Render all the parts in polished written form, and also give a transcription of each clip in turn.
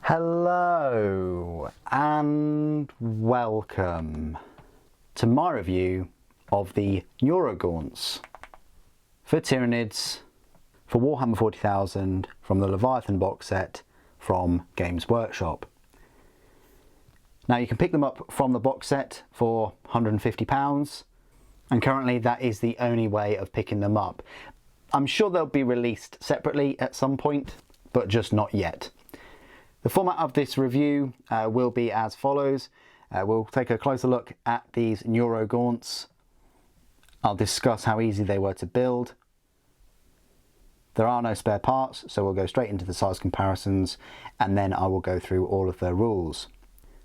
Hello and welcome to my review of the Neurogaunts for Tyranids for Warhammer 40,000 from the Leviathan box set from Games Workshop. Now you can pick them up from the box set for £150 and currently that is the only way of picking them up. I'm sure they'll be released separately at some point, but just not yet. The format of this review will be as follows. We'll take a closer look at these Neurogaunts. I'll discuss how easy they were to build. There are no spare parts, so we'll go straight into the size comparisons, and then I will go through all of their rules.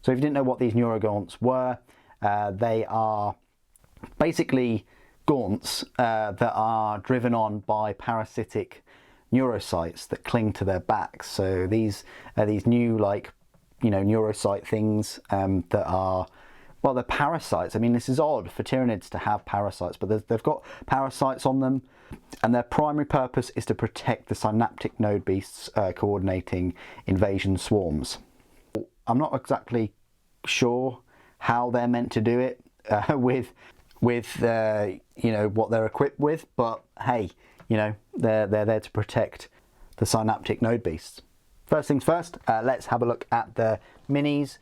So if you didn't know what these Neurogaunts were, they are basically gaunts that are driven on by parasitic neurocytes that cling to their backs. So these are these new, neurocyte things that are, well, they're parasites. I mean, this is odd for Tyranids to have parasites, but they've got parasites on them, and their primary purpose is to protect the synaptic node beasts coordinating invasion swarms. I'm not exactly sure how they're meant to do it with what they're equipped with, but hey, they're there to protect the synaptic node beasts. First things first, let's have a look at the minis.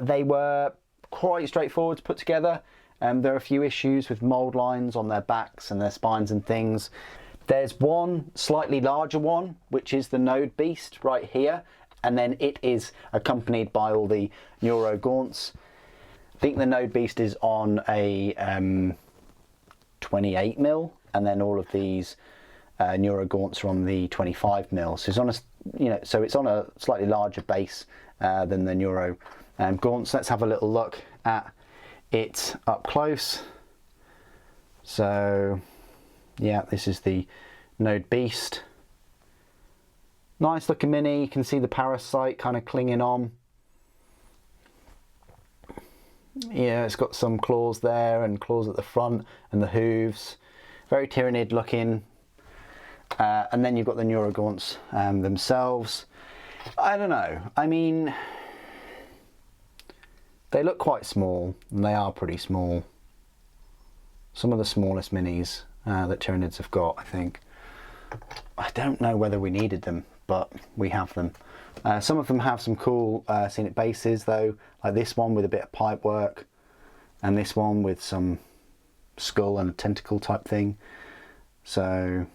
They were quite straightforward to put together. There are a few issues with mold lines on their backs and their spines and things. There's one slightly larger one, which is the node beast right here, and then it is accompanied by all the Neurogaunts. I think the node beast is on a 28mm, and then all of these Neurogaunts are on the 25mm. So it's on a slightly larger base than the Neurogaunts. Let's have a little look at it up close. So yeah, this is the node beast. Nice looking mini. You can see the parasite kind of clinging on. Yeah, it's got some claws there and claws at the front and the hooves. Very Tyranid looking. And then you've got the Neurogaunts themselves. I don't know. I mean, they look quite small, and they are pretty small. Some of the smallest minis that Tyranids have got, I think. I don't know whether we needed them, but we have them. Some of them have some cool scenic bases though, like this one with a bit of pipe work, and this one with some skull and a tentacle type thing. So,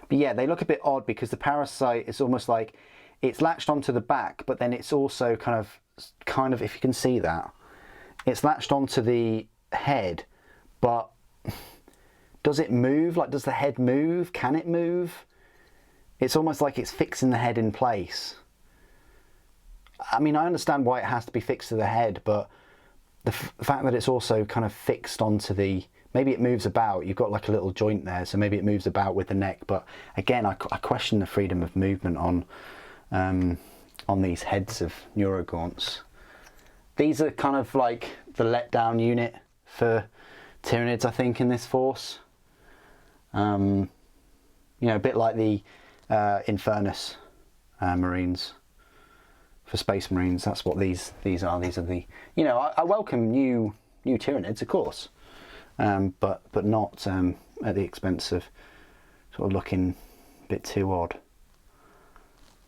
but yeah, they look a bit odd because the parasite is almost like it's latched onto the back, but then it's also kind of, if you can see that, it's latched onto the head, but does it move? Like, does the head move? Can it move? It's almost like it's fixing the head in place. I mean, I understand why it has to be fixed to the head, but the fact that it's also kind of fixed onto the, maybe it moves about, you've got like a little joint there, so maybe it moves about with the neck, but again, I question the freedom of movement on these heads of Neurogaunts. These are kind of like the letdown unit for Tyranids, I think, in this force. A bit like the Infernus Marines for Space Marines. That's what these are. These are the, I welcome new Tyranids, of course, but not at the expense of sort of looking a bit too odd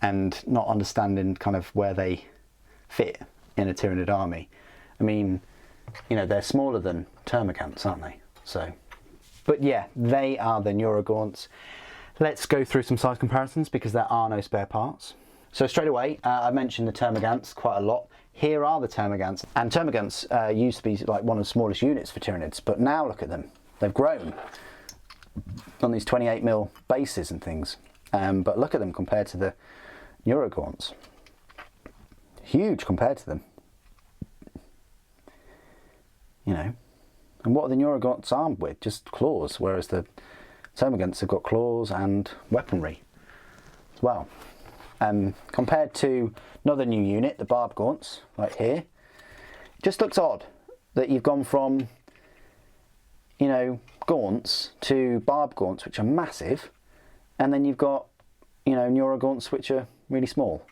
and not understanding kind of where they fit in a Tyranid army. I mean, they're smaller than Termagants, aren't they? So, but yeah, they are the Neurogaunts. Let's go through some size comparisons because there are no spare parts. So straight away, I mentioned the Termagants quite a lot. Here are the Termagants, and Termagants used to be like one of the smallest units for Tyranids, but now look at them. They've grown on these 28mm bases and things. But look at them compared to the Neurogaunts. Huge compared to them. And what are the Neurogaunts armed with? Just claws, whereas the Termagants have got claws and weaponry as well. Compared to another new unit, the Barbgaunts, right here, it just looks odd that you've gone from, gaunts to Barbgaunts, which are massive, and then you've got, Neurogaunts, which are really small.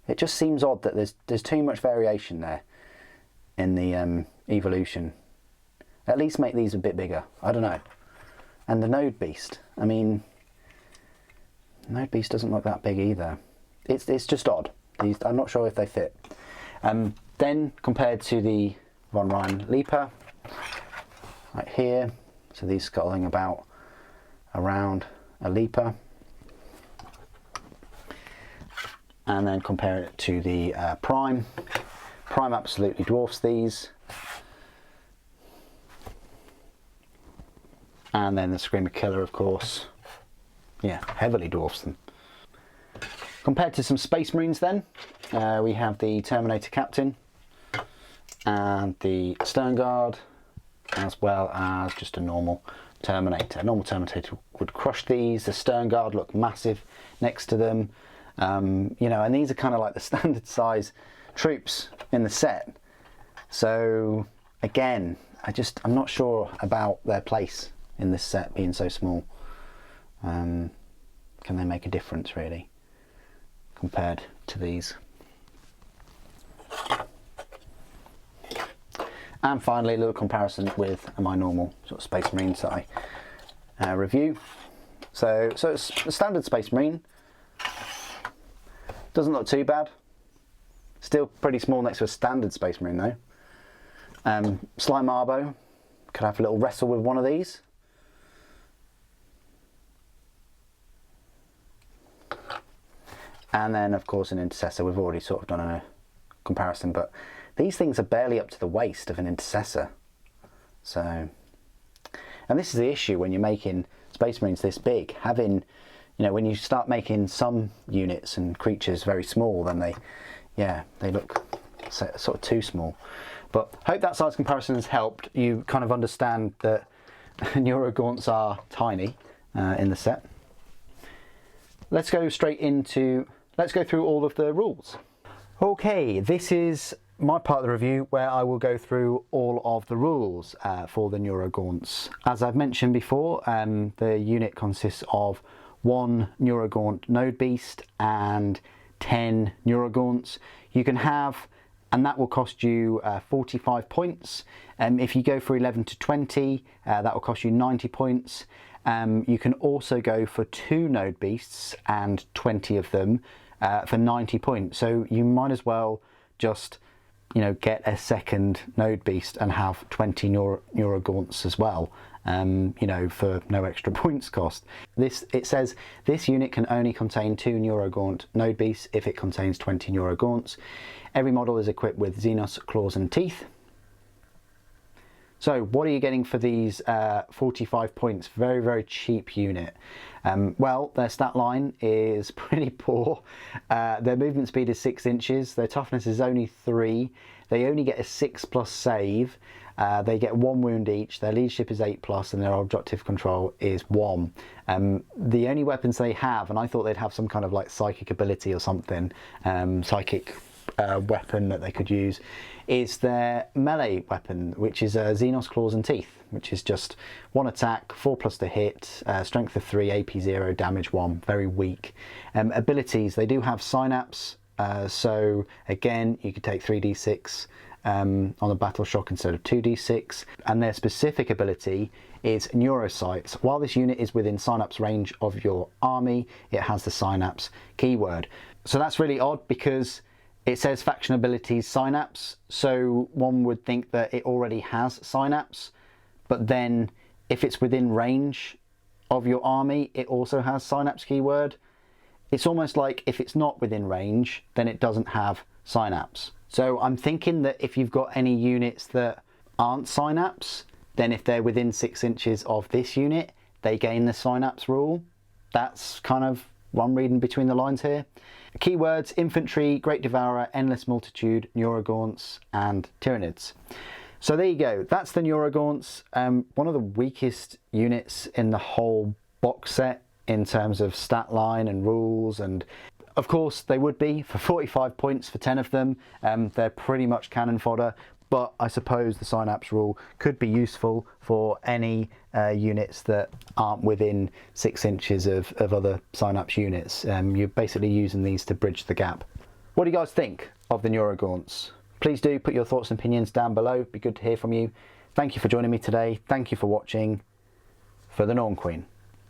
It just seems odd that there's too much variation there in the evolution. At least make these a bit bigger. I don't know. And the Node Beast. I mean, Node Beast doesn't look that big either. It's just odd. I'm not sure if they fit. Then compared to the Von Ryan Leaper, right here, so these scuttling about around a Leaper. And then compare it to the Prime. Prime absolutely dwarfs these. And then the Screamer Killer, of course, yeah, heavily dwarfs them. Compared to some Space Marines then, we have the Terminator Captain and the Stern Guard, as well as just a normal Terminator. A normal Terminator would crush these. The Stern Guard look massive next to them. You know, and these are kind of like the standard size troops in the set. So again, I'm not sure about their place in this set being so small. Can they make a difference really compared to these? And finally, a little comparison with my normal sort of Space Marines that I review. So it's a standard Space Marine. Doesn't look too bad. Still pretty small next to a standard Space Marine though. Sly Marbo, could have a little wrestle with one of these. And then of course an Intercessor, we've already sort of done a comparison, but these things are barely up to the waist of an Intercessor. So, and this is the issue when you're making Space Marines this big, having, you know, when you start making some units and creatures very small, then they look sort of too small. But hope that size comparison has helped you kind of understand that Neurogaunts are tiny in the set. Let's go through all of the rules. Okay, this is my part of the review where I will go through all of the rules for the Neurogaunts. As I've mentioned before, the unit consists of 1 Neurogaunt Node Beast and 10 Neurogaunts. You can have, and that will cost you 45 points. If you go for 11 to 20, that will cost you 90 points. You can also go for 2 Node Beasts and 20 of them for 90 points. So you might as well just, you know, get a second Node Beast and have 20 Neurogaunts as well. You know, for no extra points cost. It says this unit can only contain 2 Neurogaunt Node Beasts if it contains 20 Neurogaunts. Every model is equipped with Xenos claws and teeth. So what are you getting for these 45 points? Very, very cheap unit. Well, their stat line is pretty poor. Their movement speed is 6 inches. Their toughness is only 3. They only get a 6+ save. They get 1 wound each. Their leadership is 8+, and their objective control is 1. The only weapons they have, and I thought they'd have some kind of like psychic ability or something, psychic weapon that they could use, is their melee weapon, which is Xenos claws and teeth, which is just 1 attack, 4+ to hit, strength of 3, AP 0, damage 1, very weak. Abilities, they do have synapse, so again you could take 3d6 on a battle shock instead of 2d6, and their specific ability is Neurosights. While this unit is within synapse range of your army, it has the synapse keyword. So that's really odd because it says faction abilities synapse, so one would think that it already has synapse, but then if it's within range of your army, it also has synapse keyword. It's almost like if it's not within range, then it doesn't have synapse. So I'm thinking that if you've got any units that aren't synapse, then if they're within 6 inches of this unit, they gain the synapse rule. That's kind of what I'm reading between the lines here. Keywords: infantry, great devourer, endless multitude, Neurogaunts, and Tyranids. So there you go, that's the Neurogaunts. One of the weakest units in the whole box set in terms of stat line and rules, and of course they would be for 45 points for 10 of them. They're pretty much cannon fodder, but I suppose the synapse rule could be useful for any units that aren't within 6 inches of other synapse units. You're basically using these to bridge the gap. What do you guys think of the Neurogaunts? Please do put your thoughts and opinions down below. It'd be good to hear from you. Thank you for joining me today. Thank you for watching. For the Norn Queen.